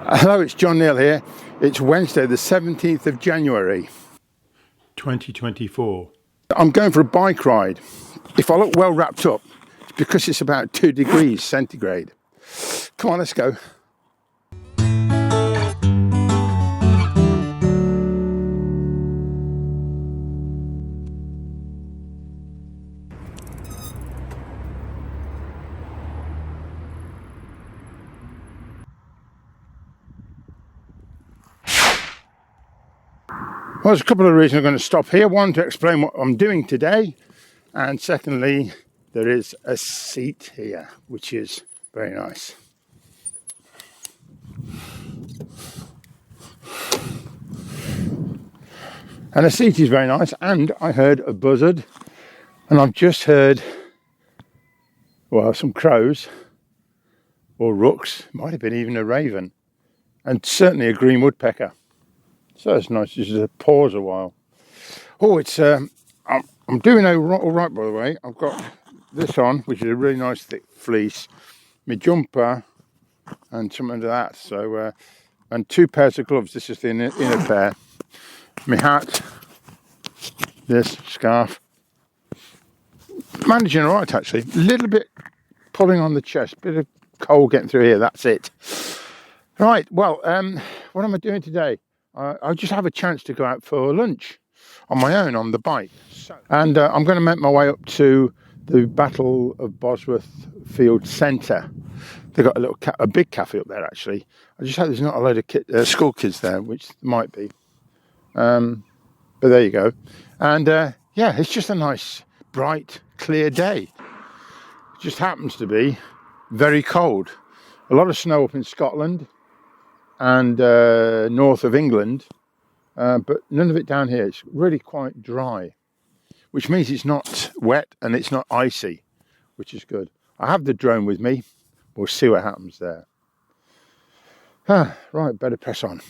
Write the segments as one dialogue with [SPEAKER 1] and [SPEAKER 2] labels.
[SPEAKER 1] Hello, it's John Neal here. It's Wednesday the 17th of January 2024. I'm going for a bike ride. If I look well wrapped up, it's because it's about 2 degrees centigrade. Come on, let's go. Well, there's a couple of reasons I'm going to stop here. One, to explain what I'm doing today. And secondly, there is a seat here, which is very nice. And the seat is very nice. And I heard a buzzard. And I've just heard, well, some crows or rooks. Might have been even a raven. And certainly a green woodpecker. So it's nice just to pause a while. Oh, it's I'm doing all right, by the way. I've got this on, which is a really nice thick fleece, my jumper, and some under that. So and 2 pairs of gloves. This is the inner pair. My hat, this scarf. Managing all right, actually. A little bit pulling on the chest, bit of cold getting through here. That's it. Right. Well, what am I doing today? I just have a chance to go out for lunch on my own on the bike, and I'm going to make my way up to the Battle of Bosworth Field Centre. They've got a big cafe up there actually. I just hope there's not a load of school kids there, which might be. But there you go. And yeah, it's just a nice, bright, clear day. It just happens to be very cold. A lot of snow up in Scotland and north of England, but none of it down here. It's really quite dry, which means it's not wet and it's not icy, which is good. I have the drone with me. We'll see what happens there. Right, better press on.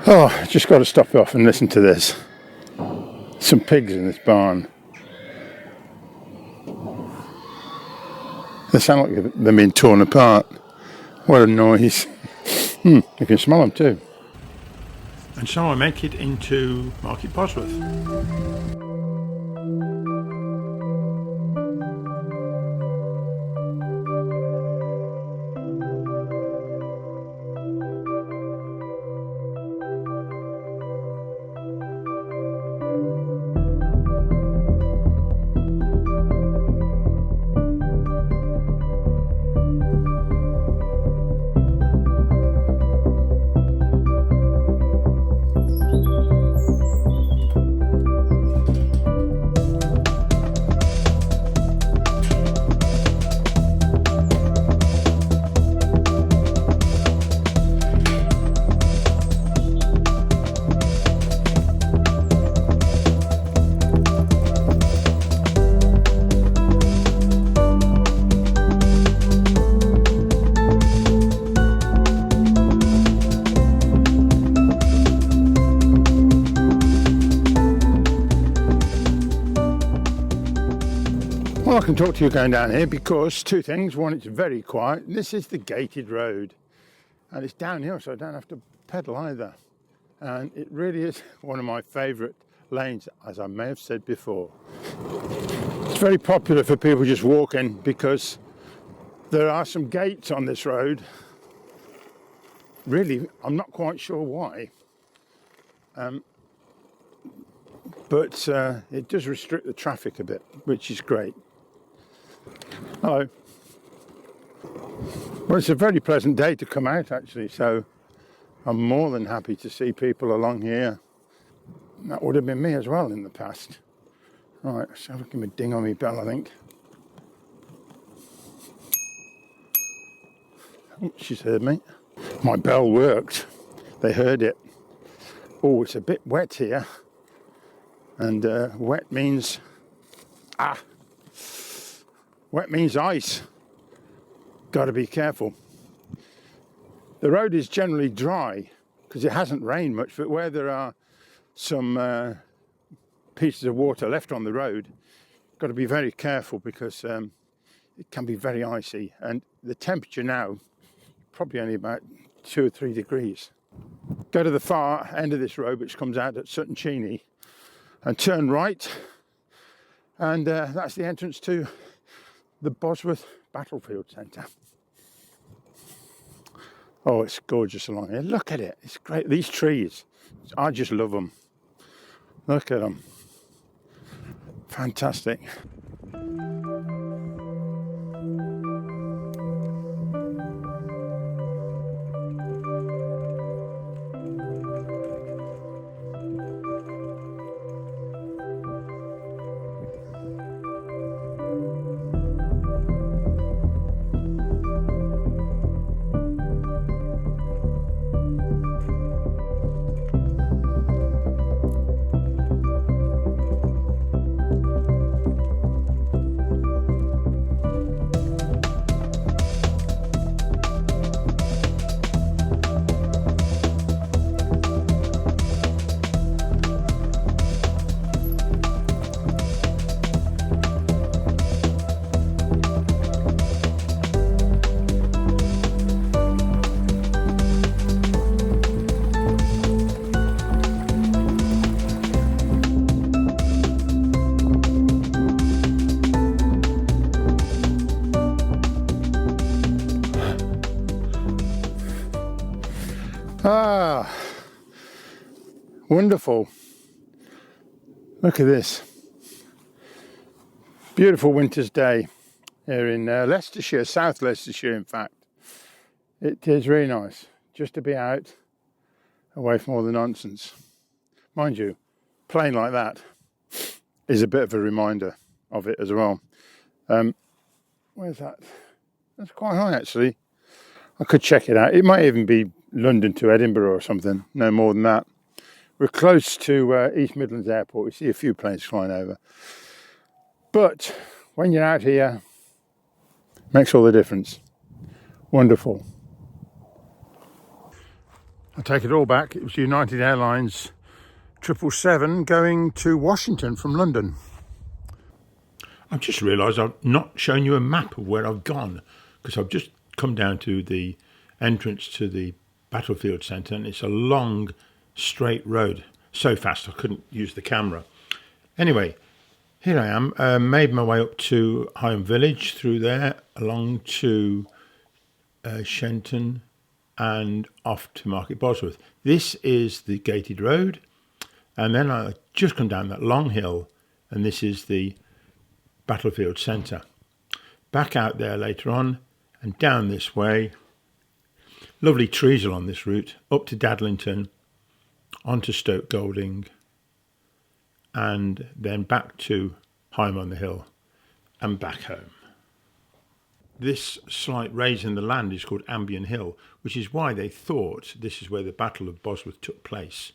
[SPEAKER 1] Oh, just got to stop off and listen to this. Some pigs in this barn. They sound like they're being torn apart. What a noise. You can smell them too. And so I make it into Market Bosworth. Well, I can talk to you going down here because 2 things. One, it's very quiet. This is the gated road and it's downhill, so I don't have to pedal either. And it really is one of my favourite lanes, as I may have said before. It's very popular for people just walking because there are some gates on this road. Really, I'm not quite sure why. but it does restrict the traffic a bit, which is great. Hello. Well, it's a very pleasant day to come out actually, so I'm more than happy to see people along here. That would have been me as well in the past. Right, let's have a give me a ding on my bell, I think. Oh, she's heard me. My bell worked. They heard it. Oh, it's a bit wet here. And wet means... wet means ice. Got to be careful. The road is generally dry because it hasn't rained much, but where there are some pieces of water left on the road, got to be very careful because it can be very icy. And the temperature now, probably only about 2 or 3 degrees. Go to the far end of this road, which comes out at Sutton Cheney, and turn right, and that's the entrance to the Bosworth Battlefield Centre. Oh, it's gorgeous along here. Look at it. It's great. These trees, I just love them. Look at them. Fantastic. Ah, wonderful. Look at this. Beautiful winter's day here in Leicestershire, South Leicestershire in fact. It is really nice just to be out, away from all the nonsense. Mind you, playing like that is a bit of a reminder of it as well. Where's that? That's quite high actually. I could check it out. It might even be London to Edinburgh or something, no more than that. We're close to East Midlands Airport. We see a few planes flying over. But when you're out here, it makes all the difference. Wonderful. I take it all back. It was United Airlines 777 going to Washington from London. I've just realised I've not shown you a map of where I've gone, because I've just come down to the entrance to the Battlefield Centre, and it's a long straight road. So fast I couldn't use the camera. Anyway, here I am, made my way up to Higham Village, through there, along to Shenton, and off to Market Bosworth. This is the gated road, and then I just come down that long hill, and this is the Battlefield Centre. Back out there later on, and down this way. Lovely trees along this route, up to Dadlington, onto Stoke Golding, and then back to Higham on the Hill, and back home. This slight raise in the land is called Ambion Hill, which is why they thought this is where the Battle of Bosworth took place.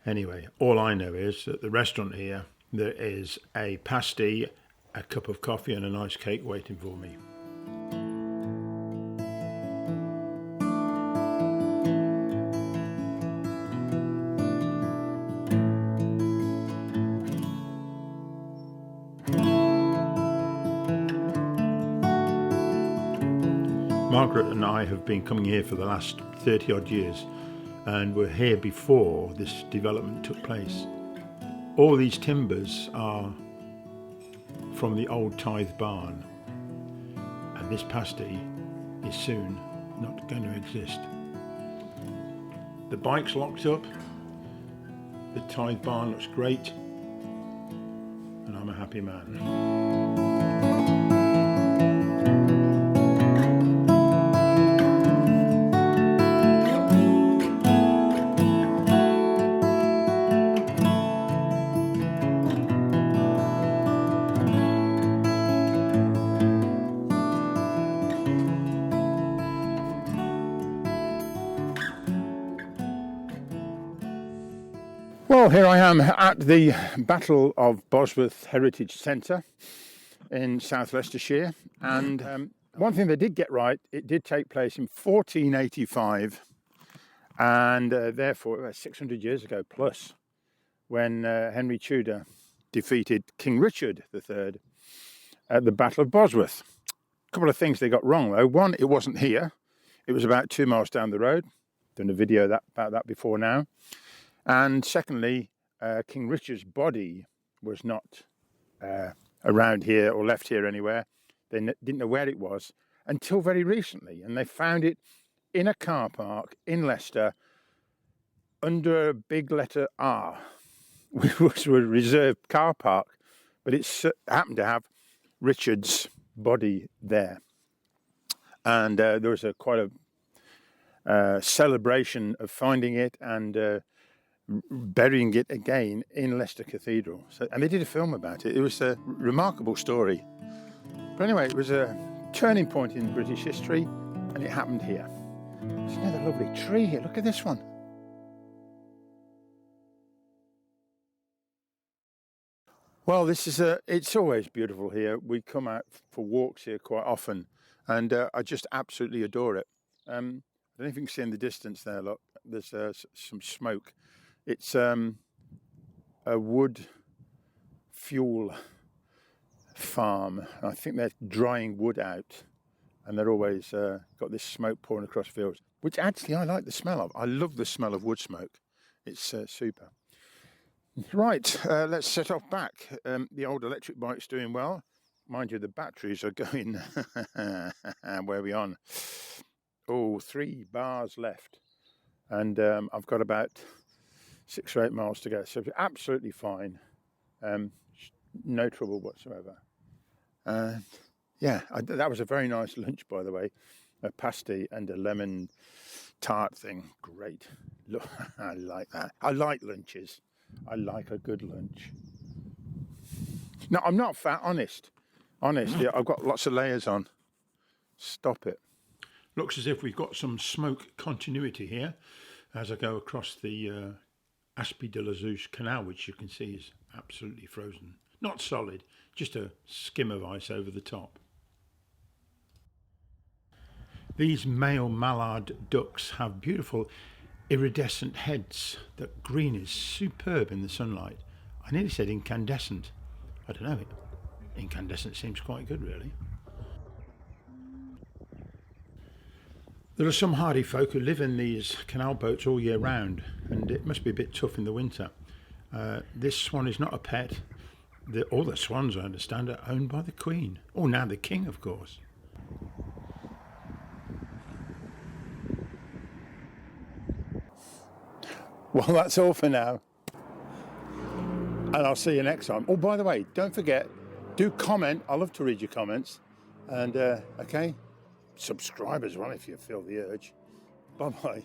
[SPEAKER 1] Anyway, all I know is that the restaurant here, there is a pastie, a cup of coffee and a nice cake waiting for me. Margaret and I have been coming here for the last 30 odd years, and were here before this development took place. All these timbers are from the old tithe barn, and this pastie is soon not going to exist. The bike's locked up, the tithe barn looks great, I'm a happy man. Well, here I am at the Battle of Bosworth Heritage Centre in South Leicestershire, and one thing they did get right, it did take place in 1485, and therefore 600 years ago plus, when Henry Tudor defeated King Richard III at the Battle of Bosworth. A couple of things they got wrong though. One, it wasn't here, it was about 2 miles down the road. Done a video about that before now. And secondly, King Richard's body was not around here or left here anywhere. They didn't know where it was until very recently, and they found it in a car park in Leicester under a big letter R, which was a reserved car park, but it happened to have Richard's body there. And there was quite a celebration of finding it and burying it again in Leicester Cathedral. And they did a film about it. It was a remarkable story. But anyway, it was a turning point in British history, and it happened here. There's another lovely tree here. Look at this one. Well, it's always beautiful here. We come out for walks here quite often, and I just absolutely adore it. I don't know if you can see in the distance there, look, there's some smoke. It's a wood fuel farm. I think they're drying wood out, and they're always got this smoke pouring across fields, which actually I like the smell of. I love the smell of wood smoke. It's super. Right, let's set off back. The old electric bike's doing well. Mind you, the batteries are going... Where are we on? Oh, 3 bars left. And I've got about 6 or 8 miles to go, so absolutely fine, no trouble whatsoever. Yeah, that was a very nice lunch, by the way, a pastie and a lemon tart thing. Great. Look, I like that. I like lunches. I like a good lunch. No, I'm not fat, honest. Yeah, I've got lots of layers on. Stop it. Looks as if we've got some smoke continuity here as I go across the Aspie de la Zouche Canal, which you can see is absolutely frozen. Not solid, just a skim of ice over the top. These male mallard ducks have beautiful iridescent heads. The green is superb in the sunlight. I nearly said incandescent. I don't know, incandescent seems quite good really. There are some hardy folk who live in these canal boats all year round, and it must be a bit tough in the winter. This swan is not a pet. All the swans, I understand, are owned by the Queen. Oh, now the King, of course. Well, that's all for now. And I'll see you next time. Oh, by the way, don't forget, do comment. I love to read your comments. And, okay, subscribe as well if you feel the urge. Bye-bye.